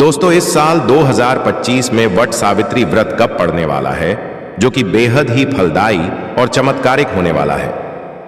दोस्तों, इस साल 2025 में वट सावित्री व्रत कब पड़ने वाला है, जो कि बेहद ही फलदायी और चमत्कारिक होने वाला है।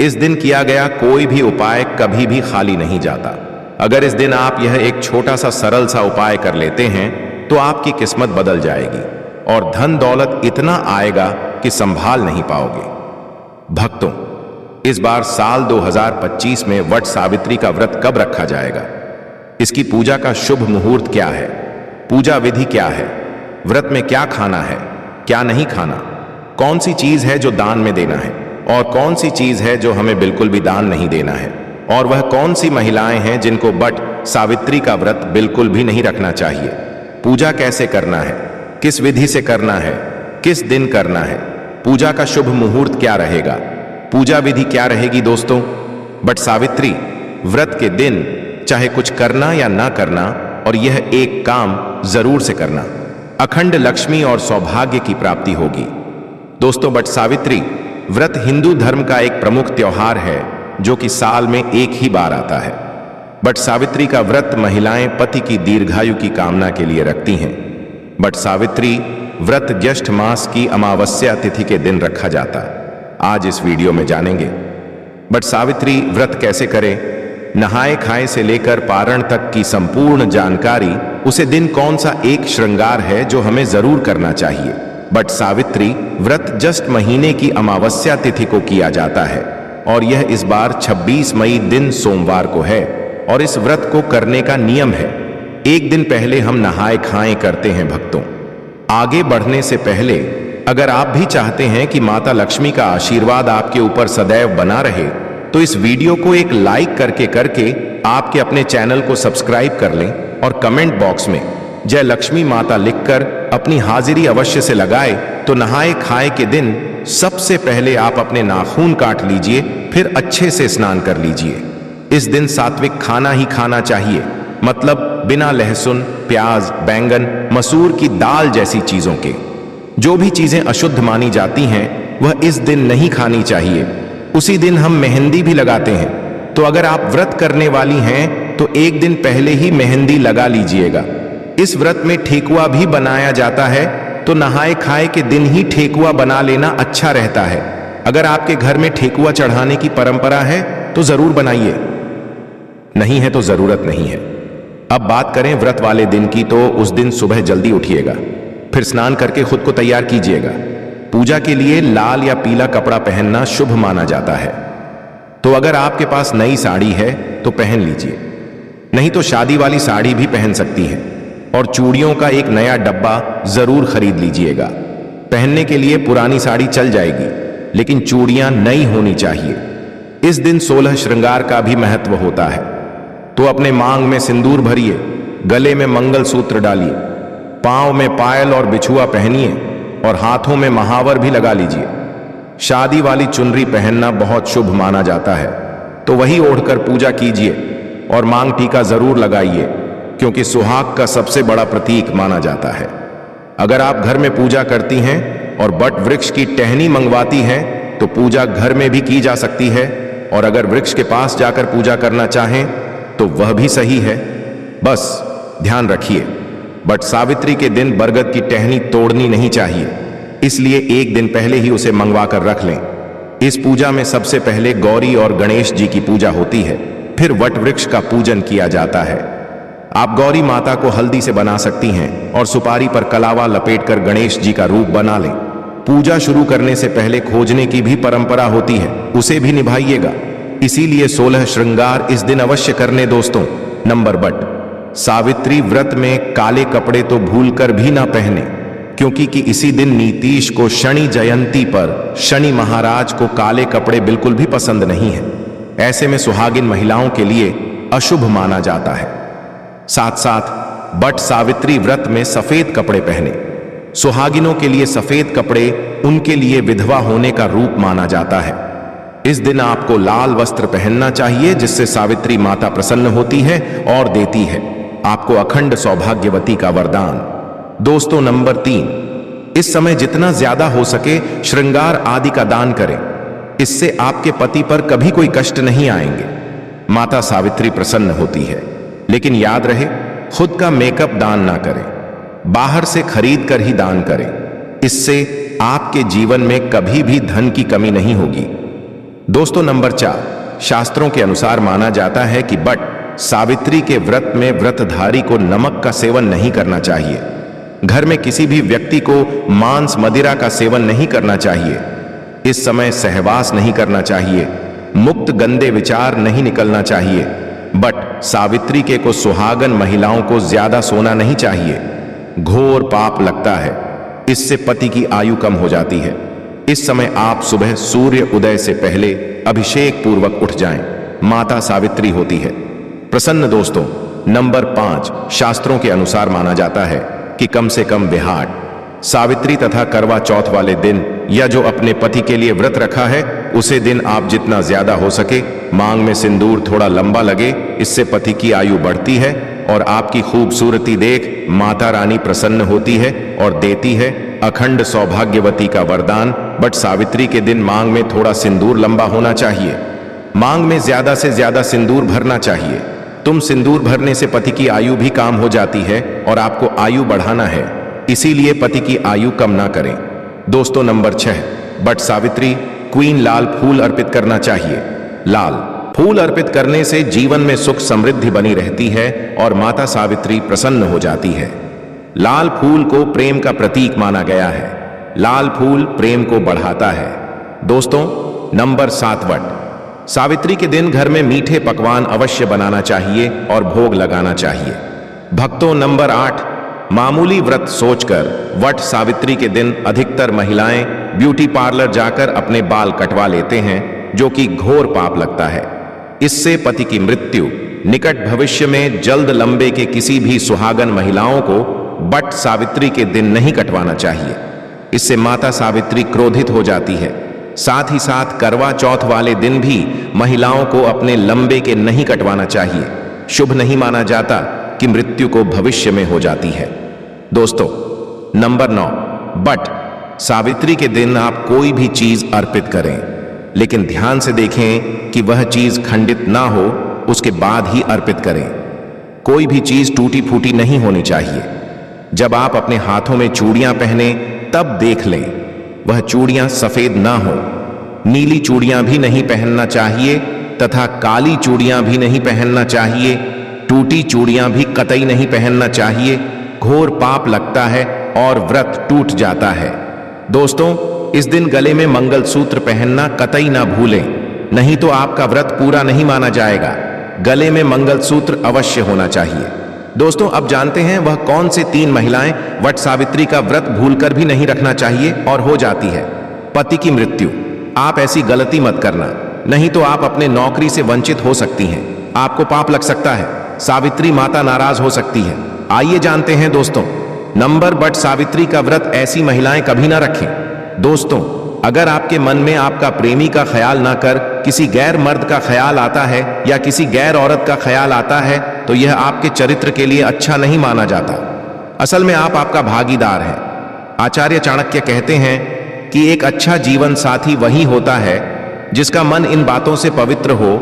इस दिन किया गया कोई भी उपाय कभी भी खाली नहीं जाता। अगर इस दिन आप यह एक छोटा सा सरल सा उपाय कर लेते हैं तो आपकी किस्मत बदल जाएगी और धन दौलत इतना आएगा कि संभाल नहीं पाओगे। भक्तों, इस बार साल 2025 में वट सावित्री का व्रत कब रखा जाएगा? इसकी पूजा का शुभ मुहूर्त क्या है? पूजा विधि क्या है? व्रत में क्या खाना है, क्या नहीं खाना? कौन सी चीज है जो दान में देना है और कौन सी चीज है जो हमें बिल्कुल भी दान नहीं देना है? और वह कौन सी महिलाएं हैं जिनको वट सावित्री का व्रत बिल्कुल भी नहीं रखना चाहिए? पूजा कैसे करना है, किस विधि से करना है, किस दिन करना है? पूजा का शुभ मुहूर्त क्या रहेगा? पूजा विधि क्या रहेगी? दोस्तों, वट सावित्री व्रत के दिन चाहे कुछ करना या ना करना, और यह एक काम जरूर से करना, अखंड लक्ष्मी और सौभाग्य की प्राप्ति होगी। दोस्तों, वट सावित्री व्रत हिंदू धर्म का एक प्रमुख त्योहार है जो कि साल में एक ही बार आता है। वट सावित्री का व्रत महिलाएं पति की दीर्घायु की कामना के लिए रखती हैं। वट सावित्री व्रत ज्येष्ठ मास की अमावस्या तिथि के दिन रखा जाता। आज इस वीडियो में जानेंगे वट सावित्री व्रत कैसे करें, नहाए खाए से लेकर पारण तक की संपूर्ण जानकारी। उसे दिन कौन सा एक श्रृंगार है जो हमें जरूर करना चाहिए। वट सावित्री व्रत ज्येष्ठ महीने की अमावस्या तिथि को किया जाता है और यह इस बार 26 मई दिन सोमवार को है। और इस व्रत को करने का नियम है, एक दिन पहले हम नहाए खाए करते हैं। भक्तों, आगे बढ़ने से पहले अगर आप भी चाहते हैं कि माता लक्ष्मी का आशीर्वाद आपके ऊपर सदैव बना रहे तो इस वीडियो को एक लाइक करके आपके अपने चैनल को सब्सक्राइब कर लें और कमेंट बॉक्स में जय लक्ष्मी माता लिखकर अपनी हाजिरी अवश्य से लगाए। तो नहाए खाए के दिन सबसे पहले आप अपने नाखून काट लीजिए, फिर अच्छे से स्नान कर लीजिए। इस दिन सात्विक खाना ही खाना चाहिए, मतलब बिना लहसुन, प्याज, बैंगन, मसूर की दाल जैसी चीजों के। जो भी चीजें अशुद्ध मानी जाती हैं वह इस दिन नहीं खानी चाहिए। उसी दिन हम मेहंदी भी लगाते हैं, तो अगर आप व्रत करने वाली हैं तो एक दिन पहले ही मेहंदी लगा लीजिएगा। इस व्रत में ठेकुआ भी बनाया जाता है, तो नहाए खाए के दिन ही ठेकुआ बना लेना अच्छा रहता है। अगर आपके घर में ठेकुआ चढ़ाने की परंपरा है तो जरूर बनाइए, नहीं है तो जरूरत नहीं है। अब बात करें व्रत वाले दिन की, तो उस दिन सुबह जल्दी उठिएगा, फिर स्नान करके खुद को तैयार कीजिएगा। पूजा के लिए लाल या पीला कपड़ा पहनना शुभ माना जाता है, तो अगर आपके पास नई साड़ी है तो पहन लीजिए, नहीं तो शादी वाली साड़ी भी पहन सकती है। और चूड़ियों का एक नया डब्बा जरूर खरीद लीजिएगा। पहनने के लिए पुरानी साड़ी चल जाएगी, लेकिन चूड़ियां नई होनी चाहिए। इस दिन 16 श्रृंगार का भी महत्व होता है, तो अपने मांग में सिंदूर भरिए, गले में मंगल सूत्र डालिए, पांव में पायल और बिछुआ पहनिए और हाथों में महावर भी लगा लीजिए। शादी वाली चुनरी पहनना बहुत शुभ माना जाता है, तो वही ओढ़कर पूजा कीजिए और मांग टीका जरूर लगाइए, क्योंकि सुहाग का सबसे बड़ा प्रतीक माना जाता है। अगर आप घर में पूजा करती हैं और वट वृक्ष की टहनी मंगवाती हैं तो पूजा घर में भी की जा सकती है, और अगर वृक्ष के पास जाकर पूजा करना चाहें तो वह भी सही है। बस ध्यान रखिए, वट सावित्री के दिन बरगद की टहनी तोड़नी नहीं चाहिए, इसलिए एक दिन पहले ही उसे मंगवा कर रख लें। इस पूजा में सबसे पहले गौरी और गणेश जी की पूजा होती है, फिर वट वृक्ष का पूजन किया जाता है। आप गौरी माता को हल्दी से बना सकती हैं और सुपारी पर कलावा लपेटकर गणेश जी का रूप बना लें। पूजा शुरू करने से पहले खोजने की भी परंपरा होती है, उसे भी निभाइएगा। इसीलिए 16 श्रृंगार इस दिन अवश्य करने। दोस्तों, नंबर वट सावित्री व्रत में काले कपड़े तो भूलकर भी ना पहने, क्योंकि इसी दिन नीतीश को शनि जयंती पर शनि महाराज को काले कपड़े बिल्कुल भी पसंद नहीं है। ऐसे में सुहागिन महिलाओं के लिए अशुभ माना जाता है। साथ साथ वट सावित्री व्रत में सफेद कपड़े पहने। सुहागिनों के लिए सफेद कपड़े उनके लिए विधवा होने का रूप माना जाता है। इस दिन आपको लाल वस्त्र पहनना चाहिए, जिससे सावित्री माता प्रसन्न होती है और देती है आपको अखंड सौभाग्यवती का वरदान। दोस्तों, नंबर 3, इस समय जितना ज्यादा हो सके श्रृंगार आदि का दान करें। इससे आपके पति पर कभी कोई कष्ट नहीं आएंगे। माता सावित्री प्रसन्न होती है। लेकिन याद रहे, खुद का मेकअप दान ना करें, बाहर से खरीद कर ही दान करें। इससे आपके जीवन में कभी भी धन की कमी नहीं होगी। दोस्तों, नंबर 4, शास्त्रों के अनुसार माना जाता है कि बट सावित्री के व्रत में व्रतधारी को नमक का सेवन नहीं करना चाहिए। घर में किसी भी व्यक्ति को मांस मदिरा का सेवन नहीं करना चाहिए। इस समय सहवास नहीं करना चाहिए, मुक्त गंदे विचार नहीं निकलना चाहिए। बट सावित्री के को सुहागन महिलाओं को ज्यादा सोना नहीं चाहिए। घोर पाप लगता है, इससे पति की आयु कम हो जाती है। इस समय आप सुबह सूर्य उदय से पहले अभिषेक पूर्वक उठ जाएं, माता सावित्री होती है प्रसन्न। दोस्तों, नंबर 5, शास्त्रों के अनुसार माना जाता है कि कम से कम विहाट सावित्री तथा करवा चौथ वाले दिन या जो अपने पति के लिए व्रत रखा है उसे दिन आप जितना ज्यादा हो सके मांग में सिंदूर थोड़ा लंबा लगे। इससे पति की आयु बढ़ती है और आपकी खूबसूरती देख माता रानी प्रसन्न होती है और देती है अखंड सौभाग्यवती का वरदान। बट सावित्री के दिन मांग में थोड़ा सिंदूर लंबा होना चाहिए। मांग में ज्यादा से ज्यादा सिंदूर भरना चाहिए। तुम सिंदूर भरने से पति की आयु भी काम हो जाती है और आपको आयु बढ़ाना है, इसीलिए पति की आयु कम ना करें। दोस्तों, नंबर 6, बट सावित्री क्वीन लाल फूल अर्पित करना चाहिए। लाल फूल अर्पित करने से जीवन में सुख समृद्धि बनी रहती है और माता सावित्री प्रसन्न हो जाती है। लाल फूल को प्रेम का प्रतीक माना गया है। लाल फूल प्रेम को बढ़ाता है। दोस्तों, नंबर 7, वट सावित्री के दिन घर में मीठे पकवान अवश्य बनाना चाहिए और भोग लगाना चाहिए। भक्तों, नंबर 8, मामूली व्रत सोचकर वट सावित्री के दिन अधिकतर महिलाएं ब्यूटी पार्लर जाकर अपने बाल कटवा लेते हैं, जो कि घोर पाप लगता है। इससे पति की मृत्यु निकट भविष्य में जल्द लंबे के किसी भी सुहागन महिलाओं को बट सावित्री के दिन नहीं कटवाना चाहिए। इससे माता सावित्री क्रोधित हो जाती है। साथ ही साथ करवा चौथ वाले दिन भी महिलाओं को अपने लंबे के नहीं कटवाना चाहिए। शुभ नहीं माना जाता कि मृत्यु को भविष्य में हो जाती है। दोस्तों, नंबर 9, बट सावित्री के दिन आप कोई भी चीज अर्पित करें, लेकिन ध्यान से देखें कि वह चीज खंडित ना हो, उसके बाद ही अर्पित करें। कोई भी चीज टूटी फूटी नहीं होनी चाहिए। जब आप अपने हाथों में चूड़ियां पहने तब देख लें वह चूड़ियां सफेद ना हो। नीली चूड़ियां भी नहीं पहनना चाहिए तथा काली चूड़ियां भी नहीं पहनना चाहिए। टूटी चूड़ियां भी कतई नहीं पहनना चाहिए। घोर पाप लगता है और व्रत टूट जाता है। दोस्तों, इस दिन गले में मंगलसूत्र पहनना कतई ना भूलें, नहीं तो आपका व्रत पूरा नहीं माना जाएगा। गले में मंगलसूत्र अवश्य होना चाहिए। दोस्तों, अब जानते हैं वह कौन से 3 महिलाएं वट सावित्री का व्रत भूलकर भी नहीं रखना चाहिए और हो जाती है। पति की मृत्यु। आप ऐसी गलती मत करना, नहीं तो आप अपने नौकरी से वंचित हो सकती हैं। आपको पाप लग सकता है। सावित्री माता नाराज हो सकती है। आइए जानते हैं दोस्तों, नंबर बट सावित्री का व्रत ऐसी महिलाएं कभी ना रखें। दोस्तों, अगर आपके मन में आपका प्रेमी का ख्याल ना कर किसी गैर मर्द का ख्याल आता है या किसी गैर औरत का ख्याल आता है तो यह आपके चरित्र के लिए अच्छा नहीं माना जाता। असल में आप आपका भागीदार हैं। आचार्य चाणक्य कहते हैं कि एक अच्छा जीवन साथी वही होता है जिसका मन इन बातों से पवित्र हो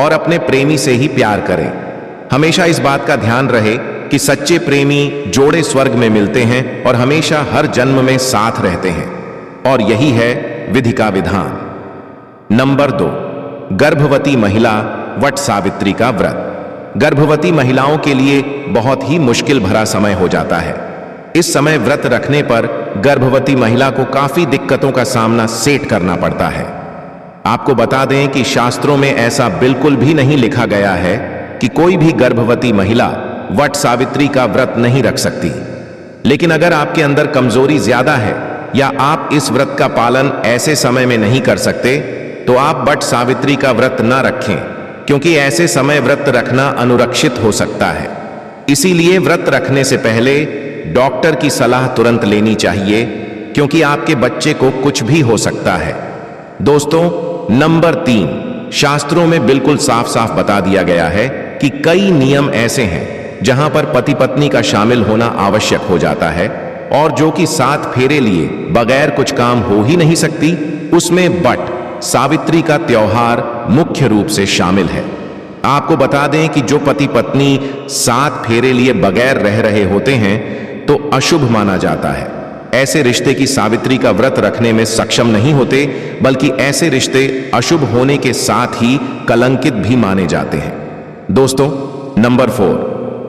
और अपने प्रेमी से ही प्यार करे। हमेशा इस बात का ध्यान रहे कि सच्चे प्रेमी जोड़े स्वर्ग में मिलते हैं और हमेशा हर जन्म में साथ रहते हैं, और यही है विधि का विधान। नंबर 2, गर्भवती महिला वट सावित्री का व्रत। गर्भवती महिलाओं के लिए बहुत ही मुश्किल भरा समय हो जाता है। इस समय व्रत रखने पर गर्भवती महिला को काफी दिक्कतों का सामना सेठ करना पड़ता है। आपको बता दें कि शास्त्रों में ऐसा बिल्कुल भी नहीं लिखा गया है कि कोई भी गर्भवती महिला वट सावित्री का व्रत नहीं रख सकती। लेकिन अगर आपके अंदर कमजोरी ज्यादा है या आप इस व्रत का पालन ऐसे समय में नहीं कर सकते तो आप वट सावित्री का व्रत ना रखें, क्योंकि ऐसे समय व्रत रखना अनुरक्षित हो सकता है। इसीलिए व्रत रखने से पहले डॉक्टर की सलाह तुरंत लेनी चाहिए, क्योंकि आपके बच्चे को कुछ भी हो सकता है। दोस्तों, नंबर 3, शास्त्रों में बिल्कुल साफ साफ बता दिया गया है कि कई नियम ऐसे हैं जहां पर पति पत्नी का शामिल होना आवश्यक हो जाता है और जो कि 7 फेरे लिए बगैर कुछ काम हो ही नहीं सकती, उसमें बट सावित्री का त्योहार मुख्य रूप से शामिल है। आपको बता दें कि जो पति पत्नी 7 फेरे लिए बगैर रह रहे होते हैं तो अशुभ माना जाता है। ऐसे रिश्ते की सावित्री का व्रत रखने में सक्षम नहीं होते, बल्कि ऐसे रिश्ते अशुभ होने के साथ ही कलंकित भी माने जाते हैं। दोस्तों, नंबर 4,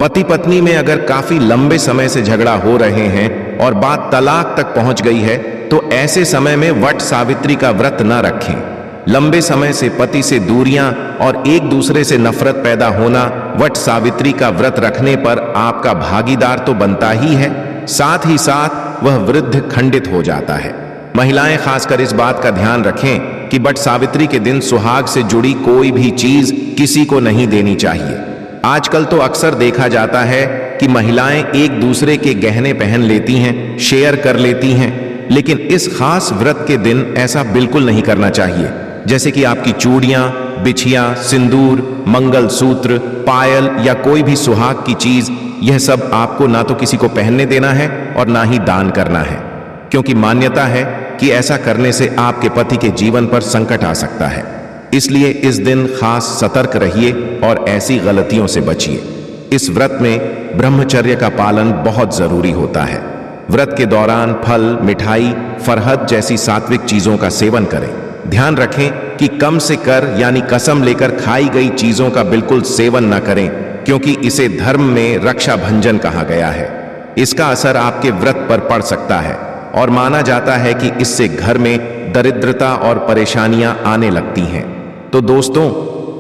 पति पत्नी में अगर काफी लंबे समय से झगड़ा हो रहे हैं और बात तलाक तक पहुंच गई है तो ऐसे समय में वट सावित्री का व्रत न रखें। लंबे समय से पति से दूरियां और एक दूसरे से नफरत पैदा होना वट सावित्री का व्रत रखने पर आपका भागीदार तो बनता ही है, साथ ही साथ वह वृद्ध खंडित हो जाता है। महिलाएं खासकर इस बात का ध्यान रखें कि वट सावित्री के दिन सुहाग से जुड़ी कोई भी चीज किसी को नहीं देनी चाहिए। आजकल तो अक्सर देखा जाता है कि महिलाएं एक दूसरे के गहने पहन लेती हैं, शेयर कर लेती हैं, लेकिन इस खास व्रत के दिन ऐसा बिल्कुल नहीं करना चाहिए। जैसे कि आपकी चूड़ियां, बिछिया, सिंदूर, मंगलसूत्र, पायल या कोई भी सुहाग की चीज, यह सब आपको ना तो किसी को पहनने देना है और ना ही दान करना है, क्योंकि मान्यता है कि ऐसा करने से आपके पति के जीवन पर संकट आ सकता है। इसलिए इस दिन खास सतर्क रहिए और ऐसी गलतियों से बचिए। इस व्रत में ब्रह्मचर्य का पालन बहुत जरूरी होता है। व्रत के दौरान फल, मिठाई, फरहद जैसी सात्विक चीजों का सेवन करें। ध्यान रखें कि कम से कर यानी कसम लेकर खाई गई चीजों का बिल्कुल सेवन न करें, क्योंकि इसे धर्म में रक्षा भंजन कहा गया है। इसका असर आपके व्रत पर पड़ सकता है और माना जाता है कि इससे घर में दरिद्रता और परेशानियां आने लगती हैं। तो दोस्तों,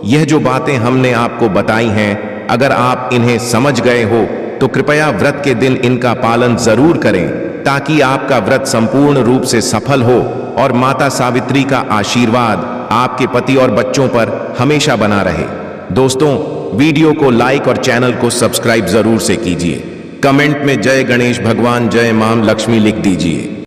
यह जो बातें हमने आपको बताई हैं, अगर आप इन्हें समझ गए हो तो कृपया व्रत के दिन इनका पालन जरूर करें, ताकि आपका व्रत संपूर्ण रूप से सफल हो और माता सावित्री का आशीर्वाद आपके पति और बच्चों पर हमेशा बना रहे। दोस्तों, वीडियो को लाइक और चैनल को सब्सक्राइब जरूर से कीजिए। कमेंट में जय गणेश भगवान, जय मां लक्ष्मी लिख दीजिए।